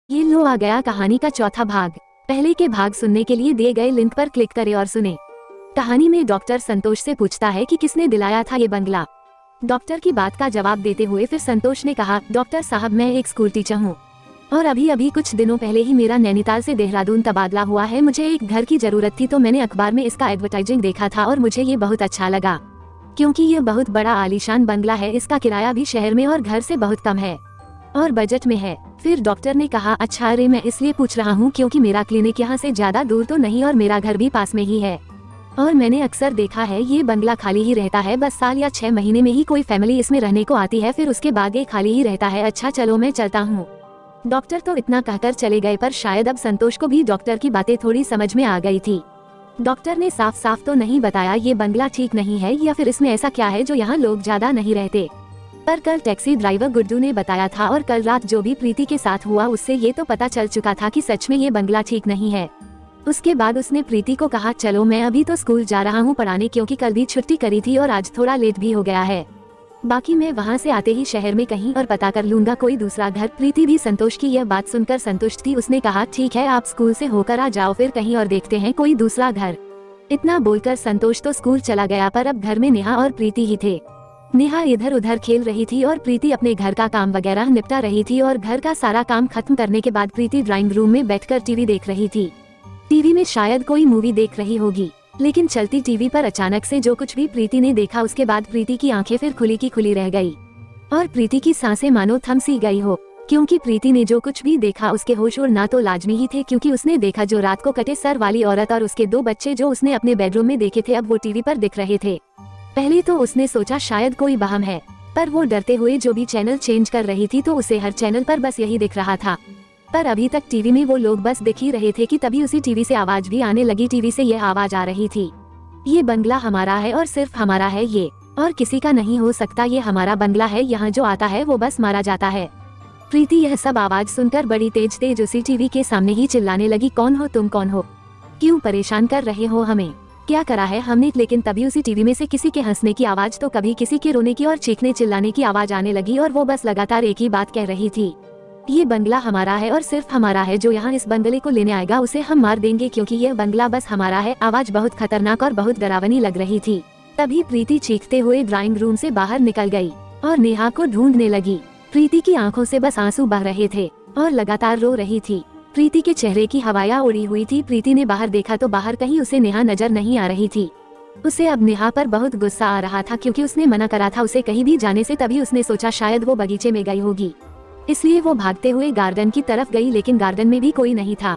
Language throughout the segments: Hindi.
ये लो आ गया कहानी का चौथा भाग। पहले के भाग सुनने के लिए दिए गए लिंक पर क्लिक करें और सुने। कहानी में डॉक्टर संतोष से पूछता है कि किसने दिलाया था ये बंगला। डॉक्टर की बात का जवाब देते हुए फिर संतोष ने कहा, डॉक्टर साहब मैं एक स्कूल टीचर हूँ और अभी कुछ दिनों पहले ही मेरा नैनीताल से देहरादून तबादला हुआ है। मुझे एक घर की जरूरत थी तो मैंने अखबार में इसका एडवर्टाइजिंग देखा था और मुझे ये बहुत अच्छा लगा क्योंकि ये बहुत बड़ा आलीशान बंगला है। इसका किराया भी शहर में और घर से बहुत कम है और बजट में है। फिर डॉक्टर ने कहा, अच्छा अरे मैं इसलिए पूछ रहा हूँ क्योंकि मेरा क्लिनिक यहाँ से ज्यादा दूर तो नहीं और मेरा घर भी पास में ही है और मैंने अक्सर देखा है ये बंगला खाली ही रहता है। बस साल या 6 महीने में ही कोई फैमिली इसमें रहने को आती है, फिर उसके बाद ये खाली ही रहता है। अच्छा चलो मैं चलता हूँ। डॉक्टर तो इतना कहकर चले गए पर शायद अब संतोष को भी डॉक्टर की बातें थोड़ी समझ में आ गई थी। डॉक्टर ने साफ साफ तो नहीं बताया ये बंगला ठीक नहीं है या फिर इसमें ऐसा क्या है जो यहाँ लोग ज्यादा नहीं रहते, पर कल टैक्सी ड्राइवर गुड्डू ने बताया था और कल रात जो भी प्रीति के साथ हुआ उससे ये तो पता चल चुका था कि सच में ये बंगला ठीक नहीं है। उसके बाद उसने प्रीति को कहा, चलो मैं अभी तो स्कूल जा रहा हूँ पढ़ाने क्योंकि कल भी छुट्टी करी थी और आज थोड़ा लेट भी हो गया है। बाकी मैं वहाँ से आते ही शहर में कहीं और पता कर लूंगा कोई दूसरा घर। प्रीति भी संतोष की यह बात सुनकर संतुष्ट थी। उसने कहा, ठीक है आप स्कूल से होकर आ जाओ, फिर कहीं और देखते हैं कोई दूसरा घर। इतना बोलकर संतोष तो स्कूल चला गया पर अब घर में नेहा और प्रीति ही थे। नेहा इधर उधर खेल रही थी और प्रीति अपने घर का काम वगैरह निपटा रही थी और घर का सारा काम खत्म करने के बाद प्रीति ड्राइंग रूम में बैठकर टीवी देख रही थी। टीवी में शायद कोई मूवी देख रही होगी, लेकिन चलती टीवी पर अचानक से जो कुछ भी प्रीति ने देखा उसके बाद प्रीति की आंखें फिर खुली की खुली रह गई और प्रीति की सांसें मानो थम सी गई हो, क्योंकि प्रीति ने जो कुछ भी देखा उसके होश उड़ना तो लाजमी ही थे, क्योंकि उसने देखा जो रात को कटे सर वाली औरत और उसके 2 बच्चे जो उसने अपने बेडरूम में देखे थे अब वो टीवी पर दिख रहे थे। पहले तो उसने सोचा शायद कोई वहम है, पर वो डरते हुए जो भी चैनल चेंज कर रही थी तो उसे हर चैनल पर बस यही दिख रहा था। पर अभी तक टीवी में वो लोग बस दिख ही रहे थे कि तभी उसी टीवी से आवाज भी आने लगी। टीवी से यह आवाज आ रही थी, ये बंगला हमारा है और सिर्फ हमारा है, ये और किसी का नहीं हो सकता। ये हमारा बंगला है, यहाँ जो आता है वो बस मारा जाता है। प्रीति यह सब आवाज सुनकर बड़ी तेज उसी टीवी के सामने ही चिल्लाने लगी, कौन हो तुम, कौन हो, क्यों परेशान कर रहे हो हमें, क्या करा है हमने। लेकिन तभी उसी टीवी में से किसी के हंसने की आवाज तो कभी किसी के रोने की और चीखने चिल्लाने की आवाज आने लगी और वो बस लगातार एक ही बात कह रही थी, ये बंगला हमारा है और सिर्फ हमारा है। जो यहाँ इस बंगले को लेने आएगा उसे हम मार देंगे क्योंकि यह बंगला बस हमारा है। आवाज बहुत खतरनाक और बहुत डरावनी लग रही थी। तभी प्रीति चीखते हुए ड्राइंग रूम से बाहर निकल गई और नेहा को ढूंढने लगी। प्रीति की आंखों से बस आंसू बह रहे थे और लगातार रो रही थी। प्रीति के चेहरे की हवाया उड़ी हुई थी। प्रीति ने बाहर देखा तो बाहर कहीं उसे नेहा नजर नहीं आ रही थी। उसे अब नेहा पर बहुत गुस्सा आ रहा था क्योंकि उसने मना करा था उसे कहीं भी जाने से। तभी उसने सोचा शायद वो बगीचे में गई होगी, इसलिए वो भागते हुए गार्डन की तरफ गई, लेकिन गार्डन में भी कोई नहीं था।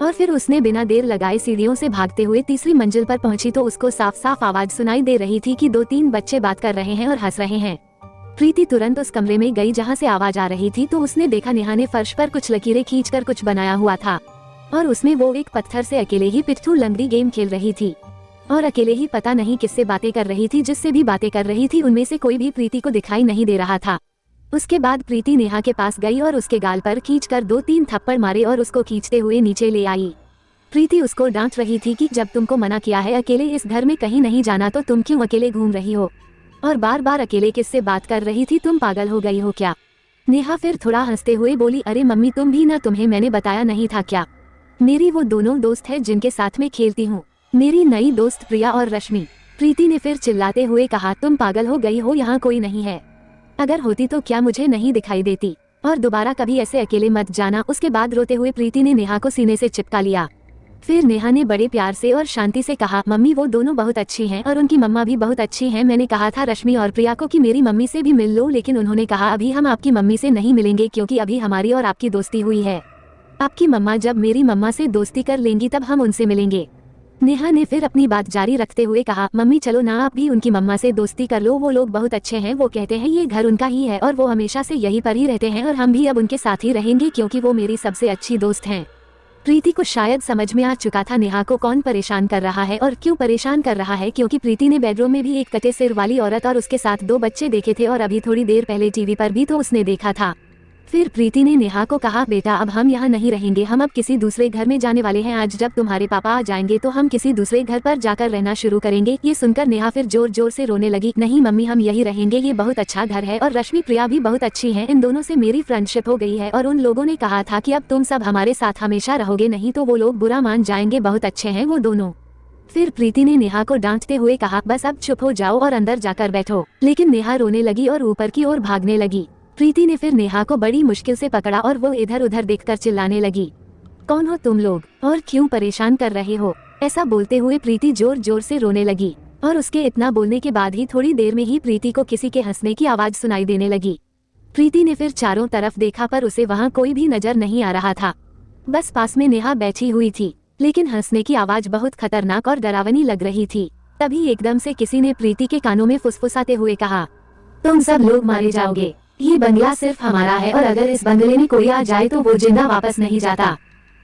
और फिर उसने बिना देर लगाए सीढ़ियों से भागते हुए तीसरी मंजिल पर पहुंची तो उसको साफ साफ आवाज सुनाई दे रही थी कि 2-3 बच्चे बात कर रहे हैं और हंस रहे हैं। प्रीति तुरंत उस कमरे में गई जहां से आवाज आ रही थी तो उसने देखा नेहा ने फर्श पर कुछ लकीरें खींचकर कुछ बनाया हुआ था और उसमें वो एक पत्थर से अकेले ही पिट्ठू लंगड़ी गेम खेल रही थी और अकेले ही पता नहीं किससे बातें कर रही थी। जिससे भी बातें कर रही थी उनमें से कोई भी प्रीति को दिखाई नहीं दे रहा था। उसके बाद प्रीति नेहा के पास गई और उसके गाल पर खींचकर 2-3 थप्पड़ मारे और उसको खींचते हुए नीचे ले आई। प्रीति उसको डांट रही थी कि जब तुमको मना किया है अकेले इस घर में कहीं नहीं जाना तो तुम क्यों अकेले घूम रही हो और बार बार अकेले किससे बात कर रही थी, तुम पागल हो गई हो क्या। नेहा फिर थोड़ा हंसते हुए बोली, अरे मम्मी तुम भी ना, तुम्हें मैंने बताया नहीं था क्या, मेरी वो दोनों दोस्त है जिनके साथ में खेलती हूँ, मेरी नई दोस्त प्रिया और रश्मि। प्रीति ने फिर चिल्लाते हुए कहा, तुम पागल हो गई हो, यहाँ कोई नहीं है, अगर होती तो क्या मुझे नहीं दिखाई देती, और दोबारा कभी ऐसे अकेले मत जाना। उसके बाद रोते हुए प्रीति ने नेहा को सीने से चिपका लिया। फिर नेहा ने बड़े प्यार से और शांति से कहा, मम्मी वो दोनों बहुत अच्छी हैं और उनकी मम्मा भी बहुत अच्छी हैं। मैंने कहा था रश्मि और प्रिया को कि मेरी मम्मी से भी मिल लो, लेकिन उन्होंने कहा अभी हम आपकी मम्मी से नहीं मिलेंगे क्योंकि अभी हमारी और आपकी दोस्ती हुई है। आपकी मम्मा जब मेरी मम्मा से दोस्ती कर लेंगी तब हम उनसे मिलेंगे। नेहा ने फिर अपनी बात जारी रखते हुए कहा, मम्मी चलो ना आप भी उनकी मम्मा से दोस्ती कर लो, वो लोग बहुत अच्छे हैं, वो कहते हैं ये घर उनका ही है और वो हमेशा से यहीं पर ही रहते हैं और हम भी अब उनके साथ ही रहेंगे क्योंकि वो मेरी सबसे अच्छी दोस्त हैं। प्रीति को शायद समझ में आ चुका था नेहा को कौन परेशान कर रहा है और क्यों परेशान कर रहा है, क्योंकि प्रीति ने बेडरूम में भी एक कटे सिर वाली औरत और उसके साथ 2 बच्चे देखे थे और अभी थोड़ी देर पहले टीवी पर भी तो उसने देखा था। फिर प्रीति ने नेहा को कहा, बेटा अब हम यहाँ नहीं रहेंगे, हम अब किसी दूसरे घर में जाने वाले हैं। आज जब तुम्हारे पापा आ जाएंगे तो हम किसी दूसरे घर पर जाकर रहना शुरू करेंगे। ये सुनकर नेहा फिर जोर जोर से रोने लगी। नहीं मम्मी, हम यही रहेंगे, ये बहुत अच्छा घर है और रश्मि प्रिया भी बहुत अच्छी है, इन दोनों से मेरी फ्रेंडशिप हो गई है और उन लोगों ने कहा था कि अब तुम सब हमारे साथ हमेशा रहोगे, नहीं तो वो लोग बुरा मान जाएंगे, बहुत अच्छे हैं वो दोनों। फिर प्रीति ने नेहा को डांटते हुए कहा, बस अब चुप हो जाओ और अंदर जाकर बैठो। लेकिन नेहा रोने लगी और ऊपर की ओर भागने लगी। प्रीति ने फिर नेहा को बड़ी मुश्किल से पकड़ा और वो इधर उधर देखकर चिल्लाने लगी, कौन हो तुम लोग और क्यों परेशान कर रहे हो? ऐसा बोलते हुए प्रीति जोर जोर से रोने लगी और उसके इतना बोलने के बाद ही थोड़ी देर में ही प्रीति को किसी के हंसने की आवाज सुनाई देने लगी। प्रीति ने फिर चारों तरफ देखा पर उसे वहाँ कोई भी नजर नहीं आ रहा था, बस पास में नेहा बैठी हुई थी। लेकिन हंसने की आवाज बहुत खतरनाक और डरावनी लग रही थी। तभी एकदम से किसी ने प्रीति के कानों में फुसफुसाते हुए कहा, तुम सब लोग मारे जाओगे, ये बंगला सिर्फ हमारा है और अगर इस बंगले में कोई आ जाए तो वो जिंदा वापस नहीं जाता,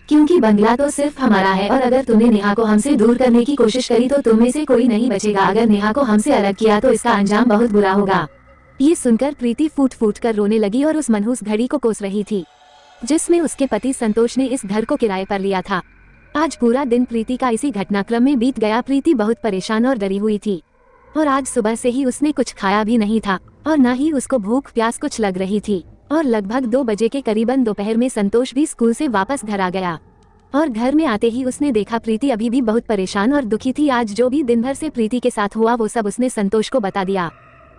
क्योंकि बंगला तो सिर्फ हमारा है और अगर तुमने नेहा को हमसे दूर करने की कोशिश करी तो तुम में से कोई नहीं बचेगा। अगर नेहा को हमसे अलग किया तो इसका अंजाम बहुत बुरा होगा। ये सुनकर प्रीति फूट फूट कर रोने लगी और उस मनहूस घड़ी को कोस रही थी जिसमें उसके पति संतोष ने इस घर को किराए पर लिया था। आज पूरा दिन प्रीति का इसी घटनाक्रम में बीत गया। प्रीति बहुत परेशान और डरी हुई थी और आज सुबह से ही उसने कुछ खाया भी नहीं था और न ही उसको भूख प्यास कुछ लग रही थी। और लगभग 2 बजे के करीबन दोपहर में संतोष भी स्कूल से वापस घर आ गया और घर में आते ही उसने देखा प्रीति अभी भी बहुत परेशान और दुखी थी। आज जो भी दिन भर से प्रीति के साथ हुआ वो सब उसने संतोष को बता दिया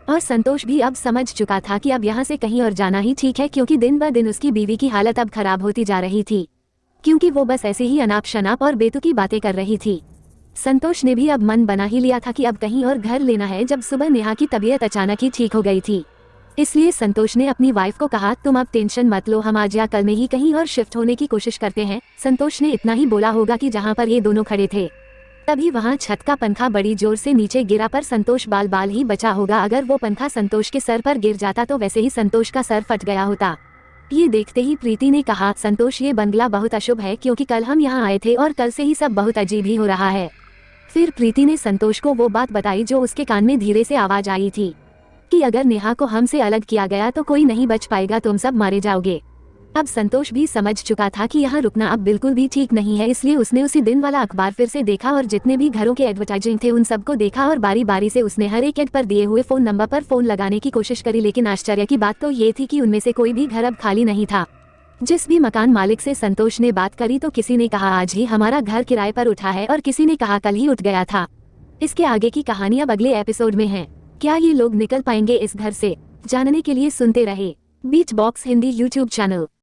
और संतोष भी अब समझ चुका था कि अब यहाँ से कहीं और जाना ही ठीक है, क्योंकि दिन ब दिन उसकी बीवी की हालत अब खराब होती जा रही थी, क्योंकि वो बस ऐसे ही अनाप शनाप और बेतुकी बातें कर रही थी। संतोष ने भी अब मन बना ही लिया था कि अब कहीं और घर लेना है। जब सुबह नेहा की तबीयत अचानक ही ठीक हो गई थी, इसलिए संतोष ने अपनी वाइफ को कहा, तुम अब टेंशन मत लो, हम आज या कल में ही कहीं और शिफ्ट होने की कोशिश करते हैं। संतोष ने इतना ही बोला होगा कि जहाँ पर ये दोनों खड़े थे तभी वहाँ छत का पंखा बड़ी जोर से नीचे गिरा, पर संतोष बाल बाल ही बचा होगा। अगर वो पंखा संतोष के सर पर गिर जाता तो वैसे ही संतोष का सर फट गया होता। ये देखते ही प्रीति ने कहा, संतोष ये बंगला बहुत अशुभ है, क्योंकि कल हम यहाँ आए थे और कल से ही सब बहुत अजीब ही हो रहा है। फिर प्रीति ने संतोष को वो बात बताई जो उसके कान में धीरे से आवाज आई थी कि अगर नेहा को हमसे अलग किया गया तो कोई नहीं बच पाएगा, तुम सब मारे जाओगे। अब संतोष भी समझ चुका था कि यहाँ रुकना अब बिल्कुल भी ठीक नहीं है, इसलिए उसने उसी दिन वाला अखबार फिर से देखा और जितने भी घरों के एडवर्टाइजिंग थे उन सबको देखा और बारी बारी से उसने हर एक एड पर दिए हुए फोन नंबर पर फोन लगाने की कोशिश करी। लेकिन आश्चर्य की बात तो ये थी कि उनमें से कोई भी घर अब खाली नहीं था। जिस भी मकान मालिक से संतोष ने बात करी तो किसी ने कहा आज ही हमारा घर किराए पर उठा है और किसी ने कहा कल ही उठ गया था। इसके आगे की कहानी अब अगले एपिसोड में है। क्या ये लोग निकल पाएंगे इस घर से? जानने के लिए सुनते रहे बीच बॉक्स हिंदी यूट्यूब चैनल।